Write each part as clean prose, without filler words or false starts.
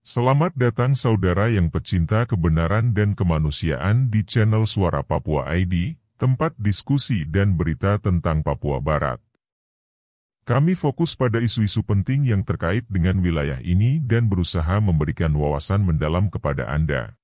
Selamat datang saudara yang pecinta kebenaran dan kemanusiaan di channel Suara Papua ID, tempat diskusi dan berita tentang Papua Barat. Kami fokus pada isu-isu penting yang terkait dengan wilayah ini dan berusaha memberikan wawasan mendalam kepada Anda.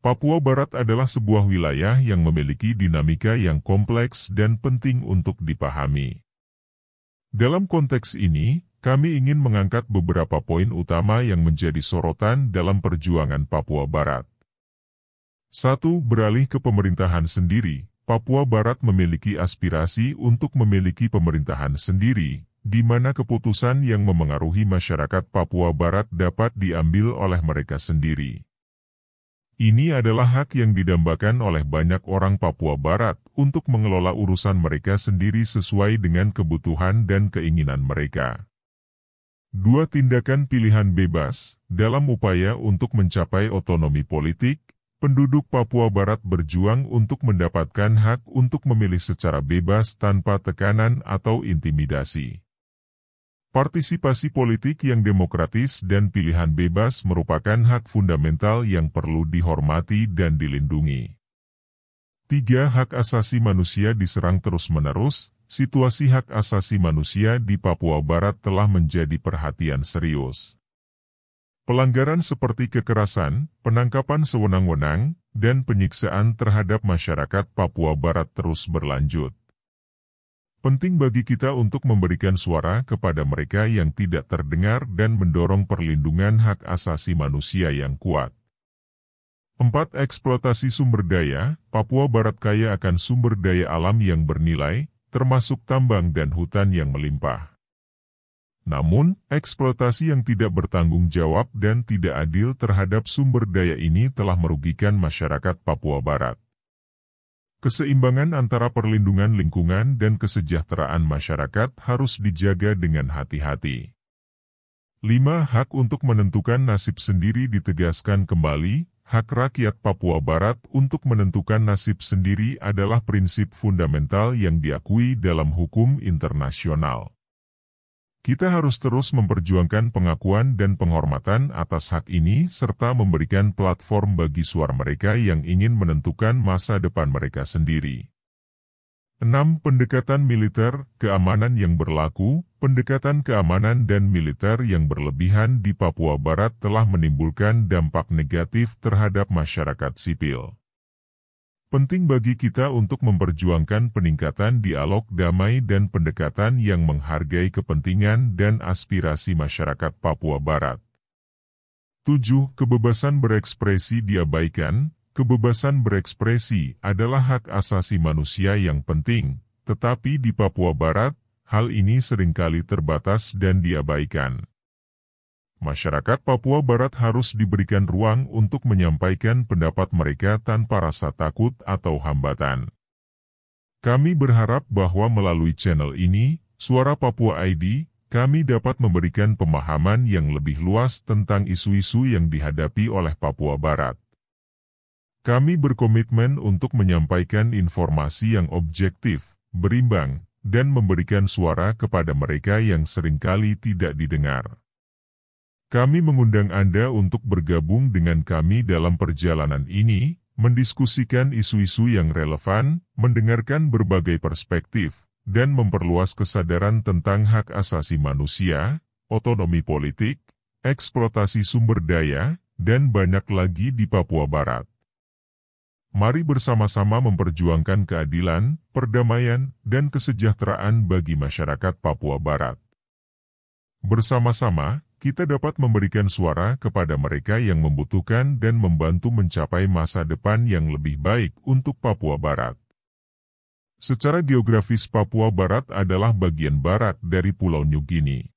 Papua Barat adalah sebuah wilayah yang memiliki dinamika yang kompleks dan penting untuk dipahami. Dalam konteks ini, kami ingin mengangkat beberapa poin utama yang menjadi sorotan dalam perjuangan Papua Barat. 1. Beralih ke pemerintahan sendiri. Papua Barat memiliki aspirasi untuk memiliki pemerintahan sendiri, di mana keputusan yang memengaruhi masyarakat Papua Barat dapat diambil oleh mereka sendiri. Ini adalah hak yang didambakan oleh banyak orang Papua Barat untuk mengelola urusan mereka sendiri sesuai dengan kebutuhan dan keinginan mereka. 2. Tindakan pilihan bebas. Dalam upaya untuk mencapai otonomi politik, penduduk Papua Barat berjuang untuk mendapatkan hak untuk memilih secara bebas tanpa tekanan atau intimidasi. Partisipasi politik yang demokratis dan pilihan bebas merupakan hak fundamental yang perlu dihormati dan dilindungi. 3. Hak asasi manusia diserang terus-menerus. Situasi hak asasi manusia di Papua Barat telah menjadi perhatian serius. Pelanggaran seperti kekerasan, penangkapan sewenang-wenang, dan penyiksaan terhadap masyarakat Papua Barat terus berlanjut. Penting bagi kita untuk memberikan suara kepada mereka yang tidak terdengar dan mendorong perlindungan hak asasi manusia yang kuat. 4. Eksploitasi sumber daya. Papua Barat kaya akan sumber daya alam yang bernilai, termasuk tambang dan hutan yang melimpah. Namun, eksploitasi yang tidak bertanggung jawab dan tidak adil terhadap sumber daya ini telah merugikan masyarakat Papua Barat. Keseimbangan antara perlindungan lingkungan dan kesejahteraan masyarakat harus dijaga dengan hati-hati. 5. Hak untuk menentukan nasib sendiri ditegaskan kembali. Hak rakyat Papua Barat untuk menentukan nasib sendiri adalah prinsip fundamental yang diakui dalam hukum internasional. Kita harus terus memperjuangkan pengakuan dan penghormatan atas hak ini serta memberikan platform bagi suara mereka yang ingin menentukan masa depan mereka sendiri. 6. Pendekatan militer, keamanan yang berlaku. Pendekatan keamanan dan militer yang berlebihan di Papua Barat telah menimbulkan dampak negatif terhadap masyarakat sipil. Penting bagi kita untuk memperjuangkan peningkatan dialog damai dan pendekatan yang menghargai kepentingan dan aspirasi masyarakat Papua Barat. 7. Kebebasan berekspresi diabaikan. Kebebasan berekspresi adalah hak asasi manusia yang penting, tetapi di Papua Barat, hal ini seringkali terbatas dan diabaikan. Masyarakat Papua Barat harus diberikan ruang untuk menyampaikan pendapat mereka tanpa rasa takut atau hambatan. Kami berharap bahwa melalui channel ini, Suara Papua ID, kami dapat memberikan pemahaman yang lebih luas tentang isu-isu yang dihadapi oleh Papua Barat. Kami berkomitmen untuk menyampaikan informasi yang objektif, berimbang, dan memberikan suara kepada mereka yang seringkali tidak didengar. Kami mengundang Anda untuk bergabung dengan kami dalam perjalanan ini, mendiskusikan isu-isu yang relevan, mendengarkan berbagai perspektif, dan memperluas kesadaran tentang hak asasi manusia, otonomi politik, eksploitasi sumber daya, dan banyak lagi di Papua Barat. Mari bersama-sama memperjuangkan keadilan, perdamaian, dan kesejahteraan bagi masyarakat Papua Barat. Bersama-sama, kita dapat memberikan suara kepada mereka yang membutuhkan dan membantu mencapai masa depan yang lebih baik untuk Papua Barat. Secara geografis Papua Barat adalah bagian barat dari Pulau New Guinea.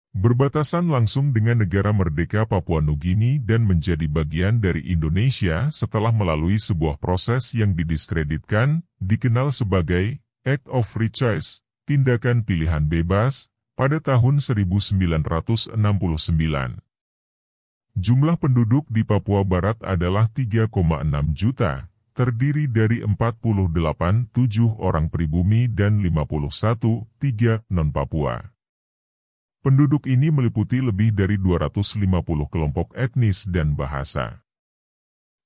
Berbatasan langsung dengan negara merdeka Papua Nugini dan menjadi bagian dari Indonesia setelah melalui sebuah proses yang didiskreditkan, dikenal sebagai Act of Free Choice, tindakan pilihan bebas, pada tahun 1969. Jumlah penduduk di Papua Barat adalah 3,6 juta, terdiri dari 48,7 orang pribumi dan 51,3 non-Papua. Penduduk ini meliputi lebih dari 250 kelompok etnis dan bahasa.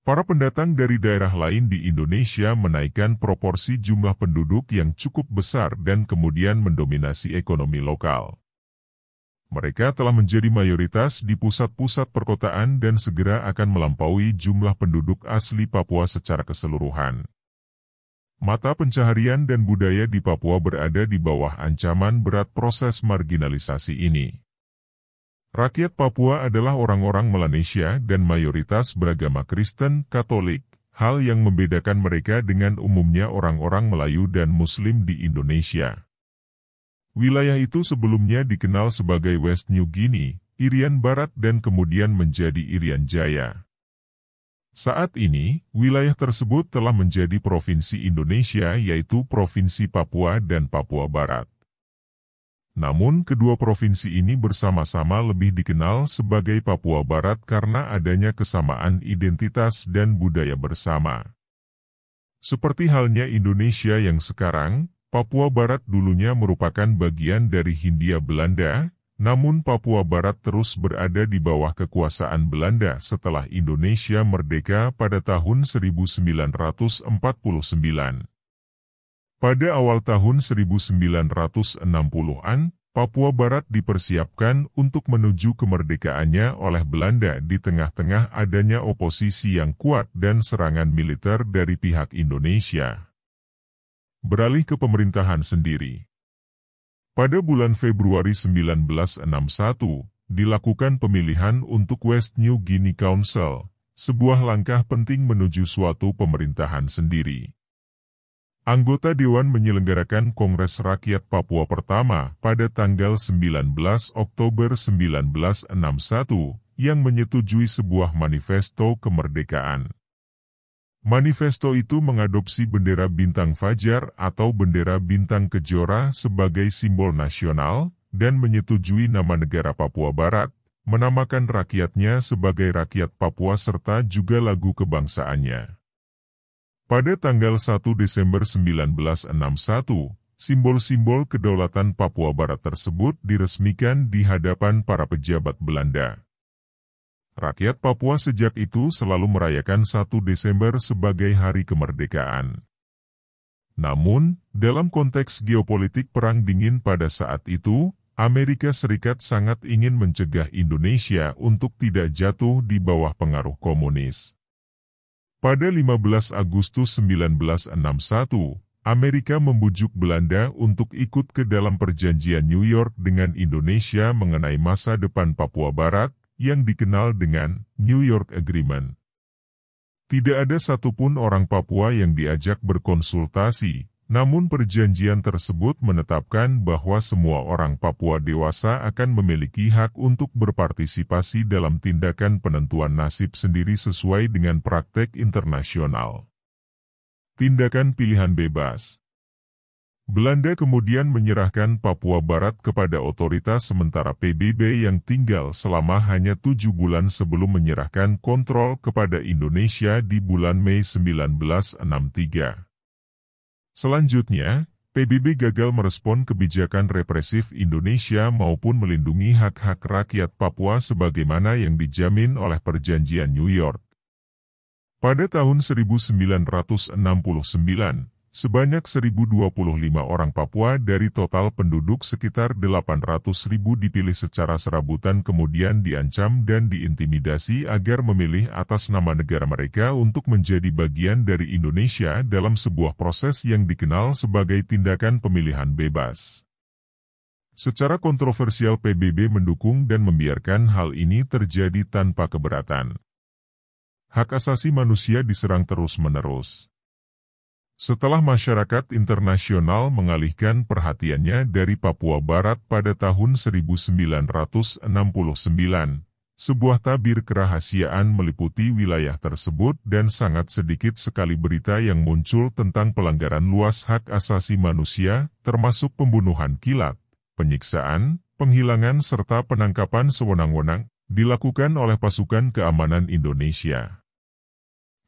Para pendatang dari daerah lain di Indonesia menaikkan proporsi jumlah penduduk yang cukup besar dan kemudian mendominasi ekonomi lokal. Mereka telah menjadi mayoritas di pusat-pusat perkotaan dan segera akan melampaui jumlah penduduk asli Papua secara keseluruhan. Mata pencaharian dan budaya di Papua berada di bawah ancaman berat proses marginalisasi ini. Rakyat Papua adalah orang-orang Melanesia dan mayoritas beragama Kristen Katolik, hal yang membedakan mereka dengan umumnya orang-orang Melayu dan Muslim di Indonesia. Wilayah itu sebelumnya dikenal sebagai West New Guinea, Irian Barat dan kemudian menjadi Irian Jaya. Saat ini, wilayah tersebut telah menjadi provinsi Indonesia yaitu Provinsi Papua dan Papua Barat. Namun kedua provinsi ini bersama-sama lebih dikenal sebagai Papua Barat karena adanya kesamaan identitas dan budaya bersama. Seperti halnya Indonesia yang sekarang, Papua Barat dulunya merupakan bagian dari Hindia Belanda, namun Papua Barat terus berada di bawah kekuasaan Belanda setelah Indonesia merdeka pada tahun 1949. Pada awal tahun 1960-an, Papua Barat dipersiapkan untuk menuju kemerdekaannya oleh Belanda di tengah-tengah adanya oposisi yang kuat dan serangan militer dari pihak Indonesia. Beralih ke pemerintahan sendiri. Pada bulan Februari 1961, dilakukan pemilihan untuk West New Guinea Council, sebuah langkah penting menuju suatu pemerintahan sendiri. Anggota Dewan menyelenggarakan Kongres Rakyat Papua pertama pada tanggal 19 Oktober 1961 yang menyetujui sebuah manifesto kemerdekaan. Manifesto itu mengadopsi bendera bintang fajar atau bendera bintang kejora sebagai simbol nasional dan menyetujui nama negara Papua Barat, menamakan rakyatnya sebagai rakyat Papua serta juga lagu kebangsaannya. Pada tanggal 1 Desember 1961, simbol-simbol kedaulatan Papua Barat tersebut diresmikan di hadapan para pejabat Belanda. Rakyat Papua sejak itu selalu merayakan 1 Desember sebagai hari kemerdekaan. Namun, dalam konteks geopolitik Perang Dingin pada saat itu, Amerika Serikat sangat ingin mencegah Indonesia untuk tidak jatuh di bawah pengaruh komunis. Pada 15 Agustus 1961, Amerika membujuk Belanda untuk ikut ke dalam perjanjian New York dengan Indonesia mengenai masa depan Papua Barat, yang dikenal dengan New York Agreement. Tidak ada satupun orang Papua yang diajak berkonsultasi, namun perjanjian tersebut menetapkan bahwa semua orang Papua dewasa akan memiliki hak untuk berpartisipasi dalam tindakan penentuan nasib sendiri sesuai dengan praktek internasional. Tindakan pilihan bebas. Belanda kemudian menyerahkan Papua Barat kepada otoritas sementara PBB yang tinggal selama hanya 7 bulan sebelum menyerahkan kontrol kepada Indonesia di bulan Mei 1963. Selanjutnya, PBB gagal merespon kebijakan represif Indonesia maupun melindungi hak-hak rakyat Papua sebagaimana yang dijamin oleh Perjanjian New York. Pada tahun 1969, sebanyak 1.025 orang Papua dari total penduduk sekitar 800.000 dipilih secara serabutan kemudian diancam dan diintimidasi agar memilih atas nama negara mereka untuk menjadi bagian dari Indonesia dalam sebuah proses yang dikenal sebagai tindakan pemilihan bebas. Secara kontroversial PBB mendukung dan membiarkan hal ini terjadi tanpa keberatan. Hak asasi manusia diserang terus-menerus. Setelah masyarakat internasional mengalihkan perhatiannya dari Papua Barat pada tahun 1969, sebuah tabir kerahasiaan meliputi wilayah tersebut dan sangat sedikit sekali berita yang muncul tentang pelanggaran luas hak asasi manusia, termasuk pembunuhan kilat, penyiksaan, penghilangan serta penangkapan sewenang-wenang, dilakukan oleh pasukan keamanan Indonesia.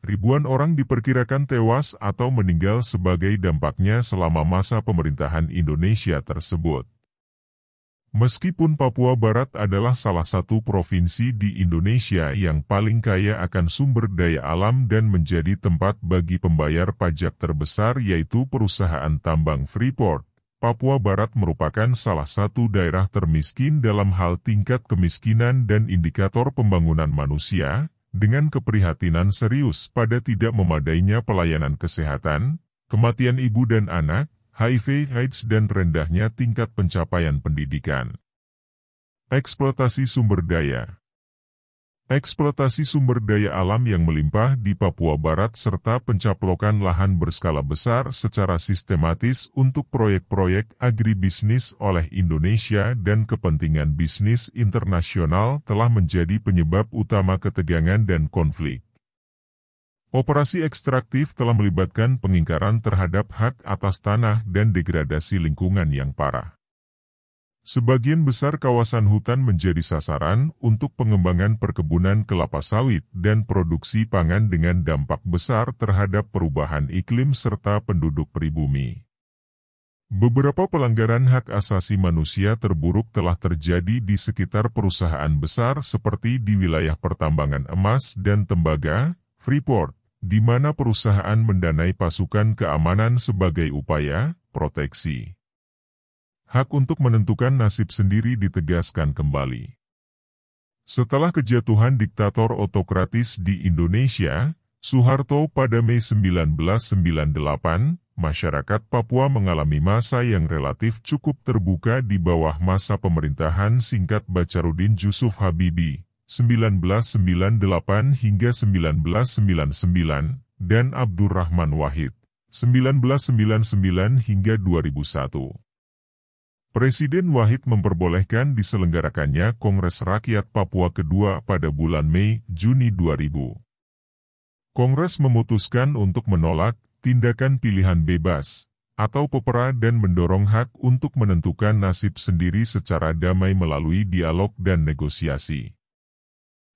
Ribuan orang diperkirakan tewas atau meninggal sebagai dampaknya selama masa pemerintahan Indonesia tersebut. Meskipun Papua Barat adalah salah satu provinsi di Indonesia yang paling kaya akan sumber daya alam dan menjadi tempat bagi pembayar pajak terbesar yaitu perusahaan tambang Freeport, Papua Barat merupakan salah satu daerah termiskin dalam hal tingkat kemiskinan dan indikator pembangunan manusia, dengan keprihatinan serius pada tidak memadainya pelayanan kesehatan, kematian ibu dan anak, HIV/AIDS dan rendahnya tingkat pencapaian pendidikan. Eksploitasi sumber daya. Eksploitasi sumber daya alam yang melimpah di Papua Barat serta pencaplokan lahan berskala besar secara sistematis untuk proyek-proyek agribisnis oleh Indonesia dan kepentingan bisnis internasional telah menjadi penyebab utama ketegangan dan konflik. Operasi ekstraktif telah melibatkan pengingkaran terhadap hak atas tanah dan degradasi lingkungan yang parah. Sebagian besar kawasan hutan menjadi sasaran untuk pengembangan perkebunan kelapa sawit dan produksi pangan dengan dampak besar terhadap perubahan iklim serta penduduk pribumi. Beberapa pelanggaran hak asasi manusia terburuk telah terjadi di sekitar perusahaan besar seperti di wilayah pertambangan emas dan tembaga, Freeport, di mana perusahaan mendanai pasukan keamanan sebagai upaya proteksi. Hak untuk menentukan nasib sendiri ditegaskan kembali. Setelah kejatuhan diktator otokratis di Indonesia, Soeharto pada Mei 1998, masyarakat Papua mengalami masa yang relatif cukup terbuka di bawah masa pemerintahan singkat Bacharuddin Jusuf Habibie, 1998 hingga 1999, dan Abdurrahman Wahid, 1999 hingga 2001. Presiden Wahid memperbolehkan diselenggarakannya Kongres Rakyat Papua kedua pada bulan Mei-Juni 2000. Kongres memutuskan untuk menolak tindakan pilihan bebas atau PEPRA dan mendorong hak untuk menentukan nasib sendiri secara damai melalui dialog dan negosiasi.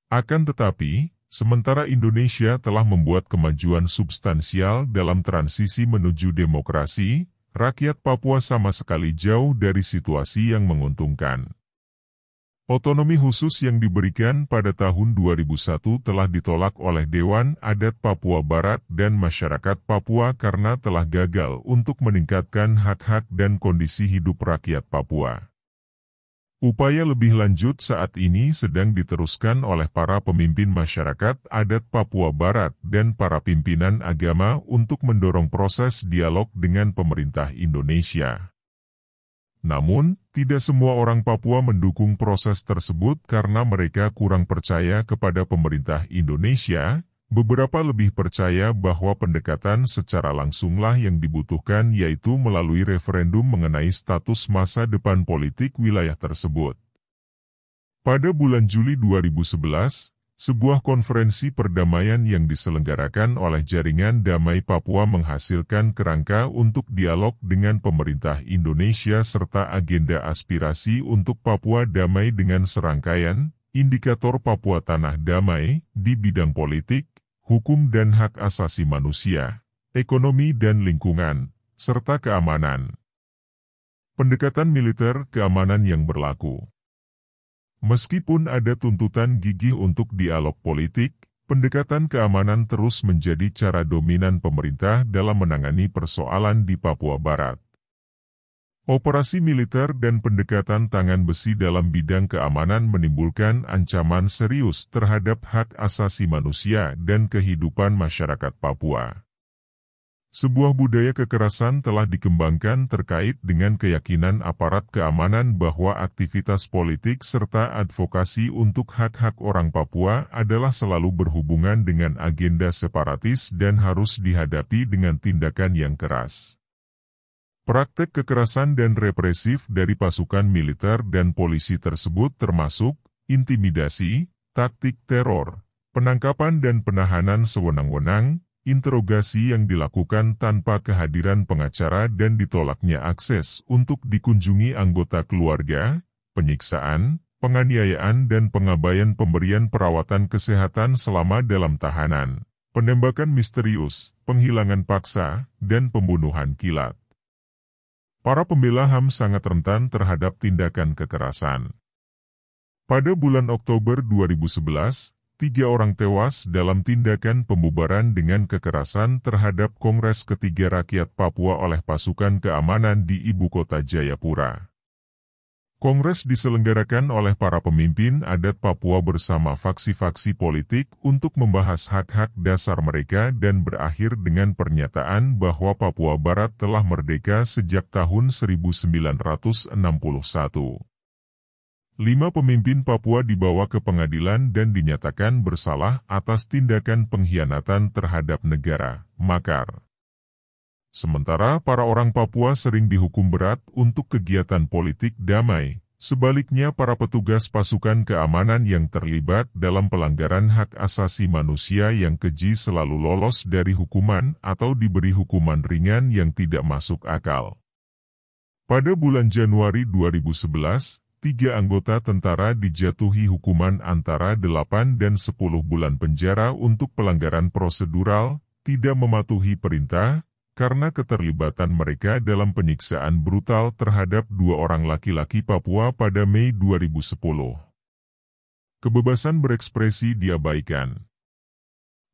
Akan tetapi, sementara Indonesia telah membuat kemajuan substansial dalam transisi menuju demokrasi, rakyat Papua sama sekali jauh dari situasi yang menguntungkan. Otonomi khusus yang diberikan pada tahun 2001 telah ditolak oleh Dewan Adat Papua Barat dan masyarakat Papua karena telah gagal untuk meningkatkan hak-hak dan kondisi hidup rakyat Papua. Upaya lebih lanjut saat ini sedang diteruskan oleh para pemimpin masyarakat adat Papua Barat dan para pimpinan agama untuk mendorong proses dialog dengan pemerintah Indonesia. Namun, tidak semua orang Papua mendukung proses tersebut karena mereka kurang percaya kepada pemerintah Indonesia. Beberapa lebih percaya bahwa pendekatan secara langsunglah yang dibutuhkan yaitu melalui referendum mengenai status masa depan politik wilayah tersebut. Pada bulan Juli 2011, sebuah konferensi perdamaian yang diselenggarakan oleh Jaringan Damai Papua menghasilkan kerangka untuk dialog dengan pemerintah Indonesia serta agenda aspirasi untuk Papua damai dengan serangkaian indikator Papua Tanah Damai di bidang politik, hukum dan hak asasi manusia, ekonomi dan lingkungan, serta keamanan. Pendekatan militer keamanan yang berlaku. Meskipun ada tuntutan gigih untuk dialog politik, pendekatan keamanan terus menjadi cara dominan pemerintah dalam menangani persoalan di Papua Barat. Operasi militer dan pendekatan tangan besi dalam bidang keamanan menimbulkan ancaman serius terhadap hak asasi manusia dan kehidupan masyarakat Papua. Sebuah budaya kekerasan telah dikembangkan terkait dengan keyakinan aparat keamanan bahwa aktivitas politik serta advokasi untuk hak-hak orang Papua adalah selalu berhubungan dengan agenda separatis dan harus dihadapi dengan tindakan yang keras. Praktek kekerasan dan represif dari pasukan militer dan polisi tersebut termasuk intimidasi, taktik teror, penangkapan dan penahanan sewenang-wenang, interogasi yang dilakukan tanpa kehadiran pengacara dan ditolaknya akses untuk dikunjungi anggota keluarga, penyiksaan, penganiayaan dan pengabaian pemberian perawatan kesehatan selama dalam tahanan, penembakan misterius, penghilangan paksa, dan pembunuhan kilat. Para pembela HAM sangat rentan terhadap tindakan kekerasan. Pada bulan Oktober 2011, 3 orang tewas dalam tindakan pembubaran dengan kekerasan terhadap Kongres Ketiga Rakyat Papua oleh pasukan keamanan di ibu kota Jayapura. Kongres diselenggarakan oleh para pemimpin adat Papua bersama faksi-faksi politik untuk membahas hak-hak dasar mereka dan berakhir dengan pernyataan bahwa Papua Barat telah merdeka sejak tahun 1961. 5 pemimpin Papua dibawa ke pengadilan dan dinyatakan bersalah atas tindakan pengkhianatan terhadap negara, makar. Sementara para orang Papua sering dihukum berat untuk kegiatan politik damai, sebaliknya para petugas pasukan keamanan yang terlibat dalam pelanggaran hak asasi manusia yang keji selalu lolos dari hukuman atau diberi hukuman ringan yang tidak masuk akal. Pada bulan Januari 2011, 3 anggota tentara dijatuhi hukuman antara 8 dan 10 bulan penjara untuk pelanggaran prosedural, tidak mematuhi perintah, karena keterlibatan mereka dalam penyiksaan brutal terhadap 2 orang laki-laki Papua pada Mei 2010. Kebebasan berekspresi diabaikan.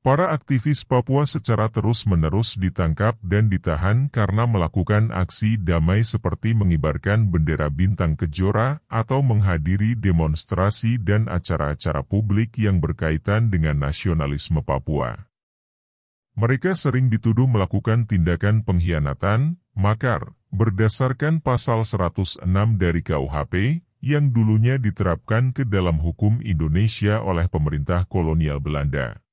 Para aktivis Papua secara terus-menerus ditangkap dan ditahan karena melakukan aksi damai seperti mengibarkan bendera bintang kejora atau menghadiri demonstrasi dan acara-acara publik yang berkaitan dengan nasionalisme Papua. Mereka sering dituduh melakukan tindakan pengkhianatan, makar, berdasarkan pasal 106 dari KUHP, yang dulunya diterapkan ke dalam hukum Indonesia oleh pemerintah kolonial Belanda.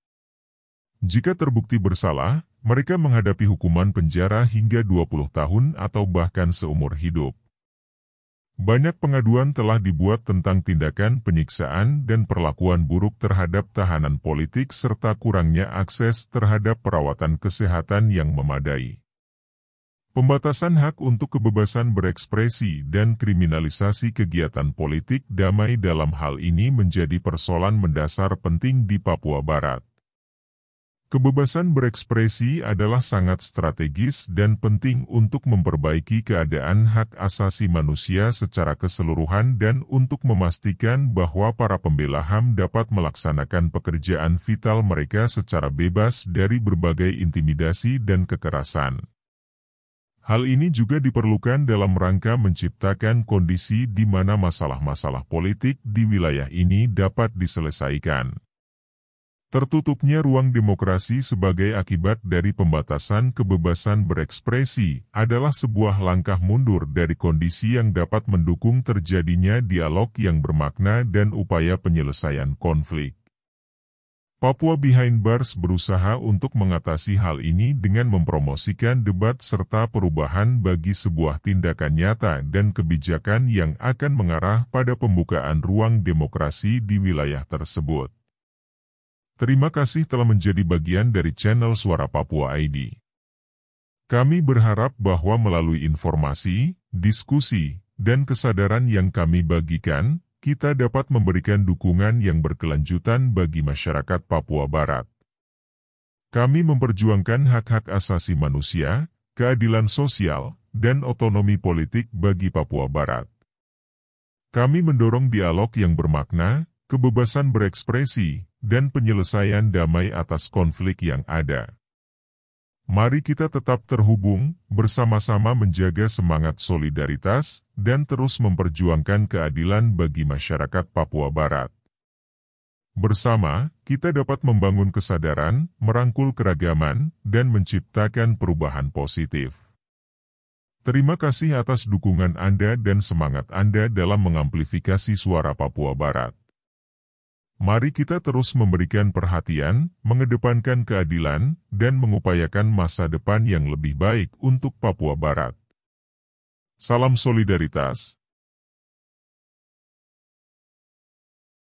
Jika terbukti bersalah, mereka menghadapi hukuman penjara hingga 20 tahun atau bahkan seumur hidup. Banyak pengaduan telah dibuat tentang tindakan penyiksaan dan perlakuan buruk terhadap tahanan politik serta kurangnya akses terhadap perawatan kesehatan yang memadai. Pembatasan hak untuk kebebasan berekspresi dan kriminalisasi kegiatan politik damai dalam hal ini menjadi persoalan mendasar penting di Papua Barat. Kebebasan berekspresi adalah sangat strategis dan penting untuk memperbaiki keadaan hak asasi manusia secara keseluruhan dan untuk memastikan bahwa para pembela HAM dapat melaksanakan pekerjaan vital mereka secara bebas dari berbagai intimidasi dan kekerasan. Hal ini juga diperlukan dalam rangka menciptakan kondisi di mana masalah-masalah politik di wilayah ini dapat diselesaikan. Tertutupnya ruang demokrasi sebagai akibat dari pembatasan kebebasan berekspresi adalah sebuah langkah mundur dari kondisi yang dapat mendukung terjadinya dialog yang bermakna dan upaya penyelesaian konflik. Papua Behind Bars berusaha untuk mengatasi hal ini dengan mempromosikan debat serta perubahan bagi sebuah tindakan nyata dan kebijakan yang akan mengarah pada pembukaan ruang demokrasi di wilayah tersebut. Terima kasih telah menjadi bagian dari channel Suara Papua ID. Kami berharap bahwa melalui informasi, diskusi, dan kesadaran yang kami bagikan, kita dapat memberikan dukungan yang berkelanjutan bagi masyarakat Papua Barat. Kami memperjuangkan hak-hak asasi manusia, keadilan sosial, dan otonomi politik bagi Papua Barat. Kami mendorong dialog yang bermakna, kebebasan berekspresi, dan penyelesaian damai atas konflik yang ada. Mari kita tetap terhubung, bersama-sama menjaga semangat solidaritas, dan terus memperjuangkan keadilan bagi masyarakat Papua Barat. Bersama, kita dapat membangun kesadaran, merangkul keragaman, dan menciptakan perubahan positif. Terima kasih atas dukungan Anda dan semangat Anda dalam mengamplifikasi suara Papua Barat. Mari kita terus memberikan perhatian, mengedepankan keadilan, dan mengupayakan masa depan yang lebih baik untuk Papua Barat. Salam solidaritas.